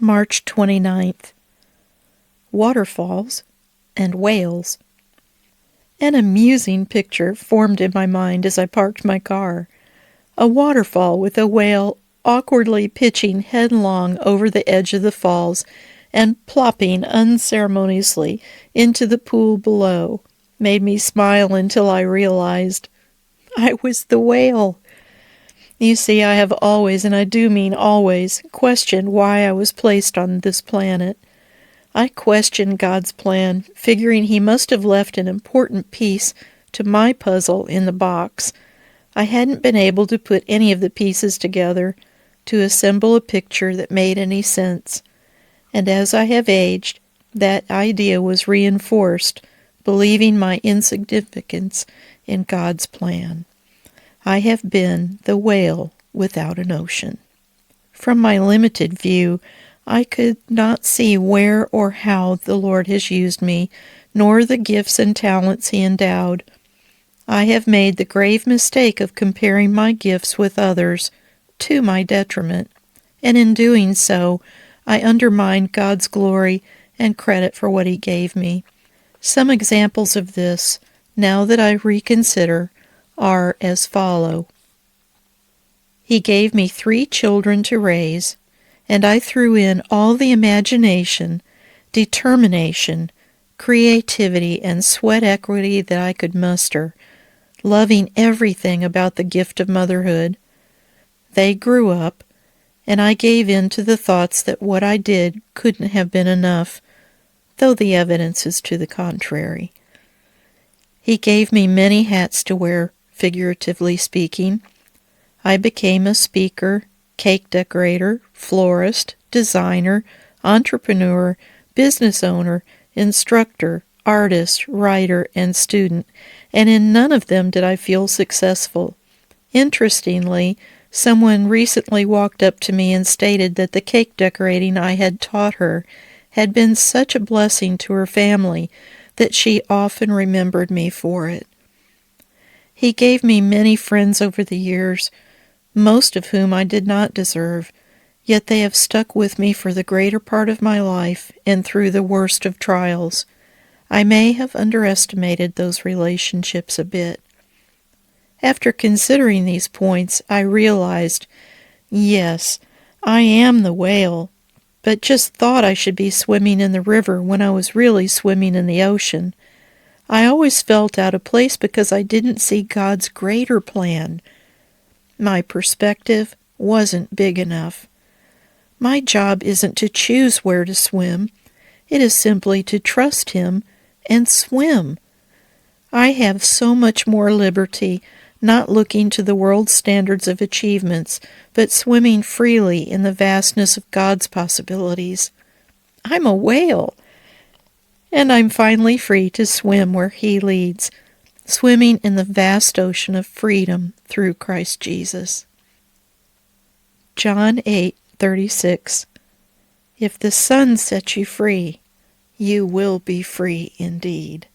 March 29th. Waterfalls and whales. An amusing picture formed in my mind as I parked my car. A waterfall with a whale awkwardly pitching headlong over the edge of the falls and plopping unceremoniously into the pool below made me smile until I realized I was the whale. You see, I have always, and I do mean always, questioned why I was placed on this planet. I questioned God's plan, figuring He must have left an important piece to my puzzle in the box. I hadn't been able to put any of the pieces together to assemble a picture that made any sense. And as I have aged, that idea was reinforced, believing my insignificance in God's plan. I have been the whale without an ocean. From my limited view, I could not see where or how the Lord has used me, nor the gifts and talents He endowed. I have made the grave mistake of comparing my gifts with others, to my detriment, and in doing so, I undermined God's glory and credit for what He gave me. Some examples of this, now that I reconsider, are as follow. He gave me 3 children to raise, and I threw in all the imagination, determination, creativity, and sweat equity that I could muster, loving everything about the gift of motherhood. They grew up, and I gave in to the thoughts that what I did couldn't have been enough, though the evidence is to the contrary. He gave me many hats to wear, figuratively speaking. I became a speaker, cake decorator, florist, designer, entrepreneur, business owner, instructor, artist, writer, and student, and in none of them did I feel successful. Interestingly, someone recently walked up to me and stated that the cake decorating I had taught her had been such a blessing to her family that she often remembered me for it. He gave me many friends over the years, most of whom I did not deserve, yet they have stuck with me for the greater part of my life and through the worst of trials. I may have underestimated those relationships a bit. After considering these points, I realized, yes, I am the whale, but just thought I should be swimming in the river when I was really swimming in the ocean. I always felt out of place because I didn't see God's greater plan. My perspective wasn't big enough. My job isn't to choose where to swim. It is simply to trust Him and swim. I have so much more liberty, not looking to the world's standards of achievements, but swimming freely in the vastness of God's possibilities. I'm a whale, and I'm finally free to swim where He leads, swimming in the vast ocean of freedom through Christ Jesus. John 8:36. If the Son sets you free, you will be free indeed.